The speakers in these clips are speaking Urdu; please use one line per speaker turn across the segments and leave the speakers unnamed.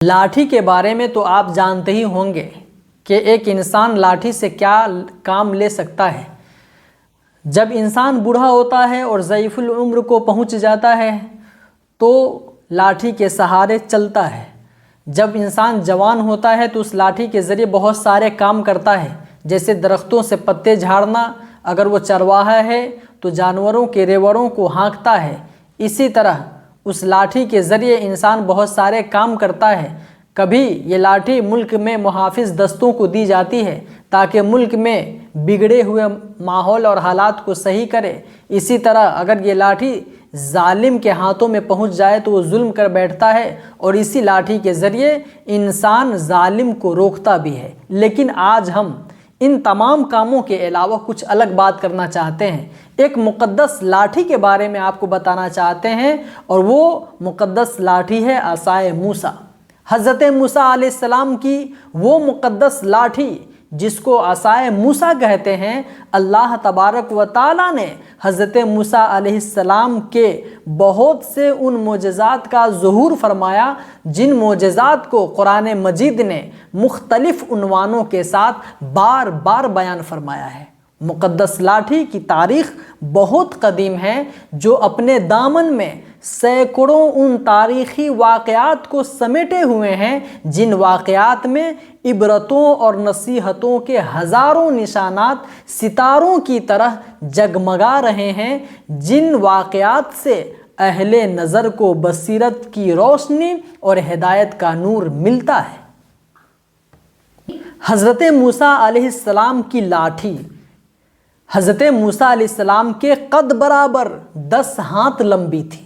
لاٹھی کے بارے میں تو آپ جانتے ہی ہوں گے کہ ایک انسان لاٹھی سے کیا کام لے سکتا ہے۔ جب انسان بوڑھا ہوتا ہے اور ضعیف العمر کو پہنچ جاتا ہے تو لاٹھی کے سہارے چلتا ہے۔ جب انسان جوان ہوتا ہے تو اس لاٹھی کے ذریعے بہت سارے کام کرتا ہے، جیسے درختوں سے پتے جھاڑنا، اگر وہ چرواہا ہے تو جانوروں کے ریوڑوں کو ہانکتا ہے۔ اسی طرح اس لاٹھی کے ذریعے انسان بہت سارے کام کرتا ہے۔ کبھی یہ لاٹھی ملک میں محافظ دستوں کو دی جاتی ہے تاکہ ملک میں بگڑے ہوئے ماحول اور حالات کو صحیح کرے۔ اسی طرح اگر یہ لاٹھی ظالم کے ہاتھوں میں پہنچ جائے تو وہ ظلم کر بیٹھتا ہے، اور اسی لاٹھی کے ذریعے انسان ظالم کو روکتا بھی ہے۔ لیکن آج ہم ان تمام کاموں کے علاوہ کچھ الگ بات کرنا چاہتے ہیں۔ ایک مقدس لاٹھی کے بارے میں آپ کو بتانا چاہتے ہیں، اور وہ مقدس لاٹھی ہے عصائے موسیٰ۔ حضرت موسیٰ علیہ السلام کی وہ مقدس لاٹھی جس کو عصائے موسیٰ کہتے ہیں، اللہ تبارک و تعالیٰ نے حضرت موسیٰ علیہ السلام کے بہت سے ان معجزات کا ظہور فرمایا جن معجزات کو قرآن مجید نے مختلف عنوانوں کے ساتھ بار بار بیان فرمایا ہے۔ مقدس لاٹھی کی تاریخ بہت قدیم ہے، جو اپنے دامن میں سینکڑوں ان تاریخی واقعات کو سمیٹے ہوئے ہیں جن واقعات میں عبرتوں اور نصیحتوں کے ہزاروں نشانات ستاروں کی طرح جگمگا رہے ہیں، جن واقعات سے اہل نظر کو بصیرت کی روشنی اور ہدایت کا نور ملتا ہے۔ حضرت موسیٰ علیہ السلام کی لاٹھی حضرت موسیٰ علیہ السلام کے قد برابر 10 ہاتھ لمبی تھی،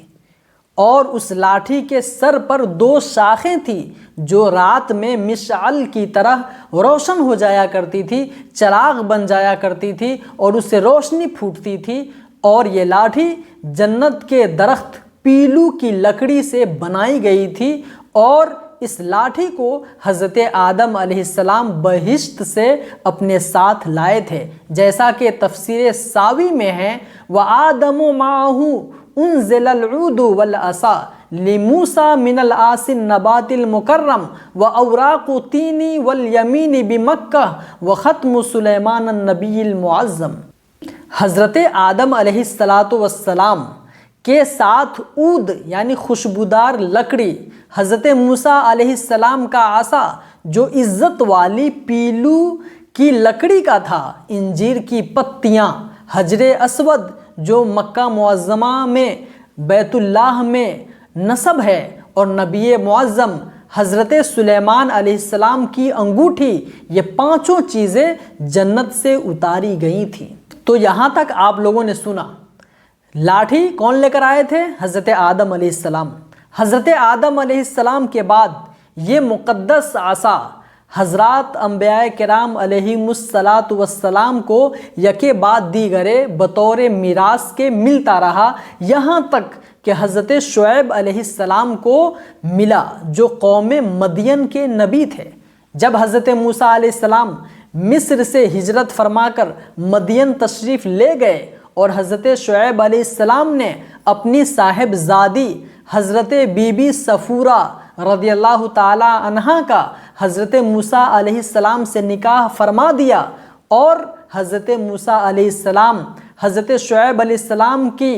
اور اس لاٹھی کے سر پر 2 شاخیں تھیں جو رات میں مشعل کی طرح روشن ہو جایا کرتی تھی، چراغ بن جایا کرتی تھی اور اس سے روشنی پھوٹتی تھی۔ اور یہ لاٹھی جنت کے درخت پیلو کی لکڑی سے بنائی گئی تھی، اور اس لاٹھی کو حضرت آدم علیہ السلام بہشت سے اپنے ساتھ لائے تھے، جیسا کہ تفسیر ساوی میں ہے وَآدَمُ مَعَهُ انزل العود والعصا لموسیٰ من العاص النبات المکرم واوراق تینی والیمین بمکہ وختم سلیمان النبی المعظم۔ حضرت آدم علیہ السلام کے ساتھ عود یعنی خوشبودار لکڑی، حضرت موسیٰ علیہ السلام کا عصا جو عزت والی پیلو کی لکڑی کا تھا، انجیر کی پتیاں، حجر اسود جو مکہ معظمہ میں بیت اللہ میں نصب ہے، اور نبی معظم حضرت سلیمان علیہ السلام کی انگوٹھی، یہ 5 چیزیں جنت سے اتاری گئی تھیں۔ تو یہاں تک آپ لوگوں نے سنا۔ لاٹھی کون لے کر آئے تھے؟ حضرت آدم علیہ السلام۔ حضرت آدم علیہ السلام کے بعد یہ مقدس عصا حضرات انبیاء کرام علیہم السلام کو یکے بعد دیگرے بطور میراث کے ملتا رہا، یہاں تک کہ حضرت شعیب علیہ السلام کو ملا جو قوم مدین کے نبی تھے۔ جب حضرت موسیٰ علیہ السلام مصر سے ہجرت فرما کر مدین تشریف لے گئے، اور حضرت شعیب علیہ السلام نے اپنی صاحبزادی حضرت بی بی صفورہ رضی اللہ تعالی عنہا کا حضرت موسیٰ علیہ السلام سے نکاح فرما دیا، اور حضرت موسیٰ علیہ السلام حضرت شعیب علیہ السلام کی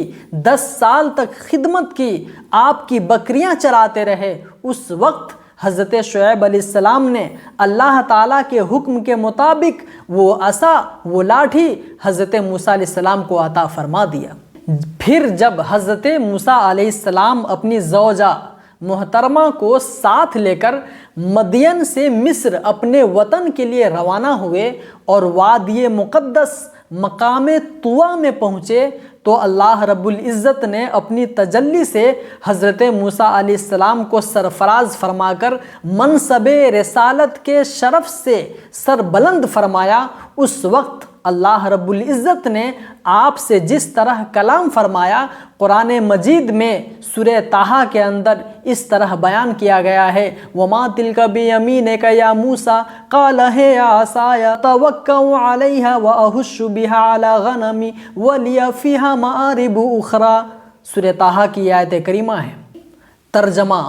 10 سال تک خدمت کی، آپ کی بکریاں چراتے رہے۔ اس وقت حضرت شعیب علیہ السلام نے اللہ تعالیٰ کے حکم کے مطابق وہ عصا، وہ لاٹھی حضرت موسیٰ علیہ السلام کو عطا فرما دیا۔ پھر جب حضرت موسیٰ علیہ السلام اپنی زوجہ محترمہ کو ساتھ لے کر مدین سے مصر اپنے وطن کے لیے روانہ ہوئے اور وادی مقدس مقام طویٰ میں پہنچے، تو اللہ رب العزت نے اپنی تجلی سے حضرت موسیٰ علیہ السلام کو سرفراز فرما کر منصب رسالت کے شرف سے سر بلند فرمایا۔ اس وقت اللہ رب العزت نے آپ سے جس طرح کلام فرمایا، قرآن مجید میں سورہ طٰہٰ کے اندر اس طرح بیان کیا گیا ہے وَمَا تِلْكَ بِيَمِينِكَ يَا مُوسَىٰ قَالَ هِيَ عَصَايَ أَتَوَكَّأُ عَلَيْهَا وَأَهُشُّ بِهَا عَلَىٰ غَنَمِي وَلِيَ فِيهَا مَآرِبُ أُخْرَىٰ۔ سورہ طٰہٰ کی آیت کریمہ ہے۔ ترجمہ: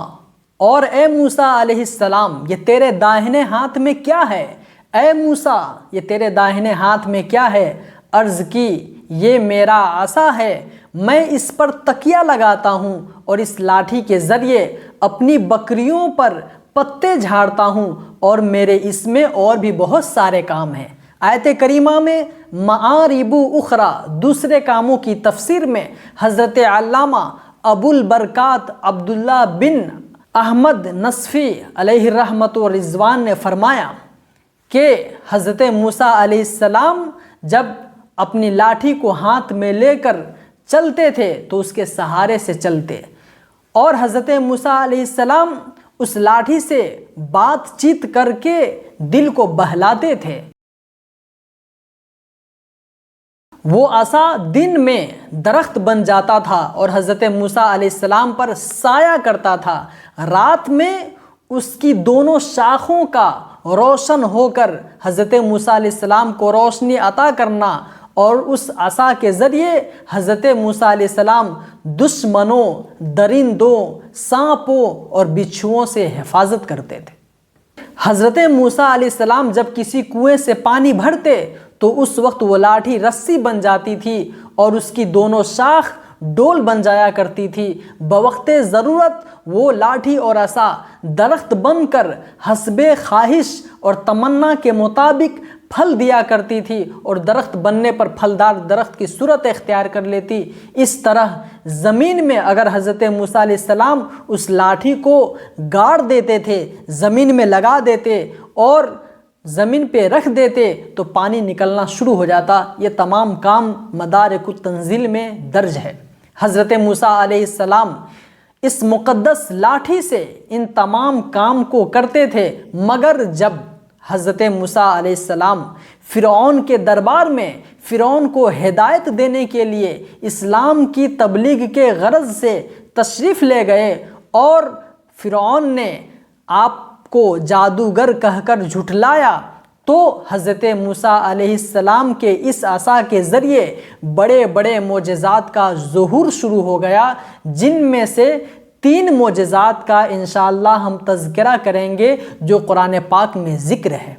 اور اے موسیٰ علیہ السلام یہ تیرے داہنے ہاتھ میں کیا ہے؟ اے موسیٰ یہ تیرے داہنے ہاتھ میں کیا ہے؟ عرض کی یہ میرا عصا ہے، میں اس پر تکیہ لگاتا ہوں اور اس لاٹھی کے ذریعے اپنی بکریوں پر پتے جھاڑتا ہوں، اور میرے اس میں اور بھی بہت سارے کام ہیں۔ آیت کریمہ میں معارب اخرى دوسرے کاموں کی تفسیر میں حضرت علامہ ابو البرکات عبداللہ بن احمد نصفی علیہ الرحمۃ والرضوان نے فرمایا کہ حضرت موسیٰ علیہ السلام جب اپنی لاٹھی کو ہاتھ میں لے کر چلتے تھے تو اس کے سہارے سے چلتے، اور حضرت موسیٰ علیہ السلام اس لاٹھی سے بات چیت کر کے دل کو بہلاتے تھے۔ وہ عصا دن میں درخت بن جاتا تھا اور حضرت موسیٰ علیہ السلام پر سایہ کرتا تھا، رات میں اس کی دونوں شاخوں کا روشن ہو کر حضرت موسیٰ علیہ السلام کو روشنی عطا کرنا، اور اس عصا کے ذریعے حضرت موسیٰ علیہ السلام دشمنوں، درندوں، سانپوں اور بچھوؤں سے حفاظت کرتے تھے۔ حضرت موسیٰ علیہ السلام جب کسی کنویں سے پانی بھرتے تو اس وقت وہ لاٹھی رسی بن جاتی تھی اور اس کی دونوں شاخ ڈول بن جایا کرتی تھی۔ بوقت ضرورت وہ لاٹھی اور عصا درخت بن کر حسب خواہش اور تمنا کے مطابق پھل دیا کرتی تھی، اور درخت بننے پر پھلدار درخت کی صورت اختیار کر لیتی۔ اس طرح زمین میں اگر حضرت موسیٰ علیہ السلام اس لاٹھی کو گاڑ دیتے تھے، زمین میں لگا دیتے اور زمین پہ رکھ دیتے تو پانی نکلنا شروع ہو جاتا۔ یہ تمام کام مدارک التنزیل میں درج ہے۔ حضرت موسیٰ علیہ السلام اس مقدس لاٹھی سے ان تمام کام کو کرتے تھے، مگر جب حضرت موسیٰ علیہ السلام فرعون کے دربار میں فرعون کو ہدایت دینے کے لیے اسلام کی تبلیغ کے غرض سے تشریف لے گئے، اور فرعون نے آپ کو جادوگر کہہ کر جھٹلایا، تو حضرت موسیٰ علیہ السلام کے اس عصا کے ذریعے بڑے بڑے معجزات کا ظہور شروع ہو گیا، جن میں سے 3 معجزات کا انشاءاللہ ہم تذکرہ کریں گے جو قرآن پاک میں ذکر ہے۔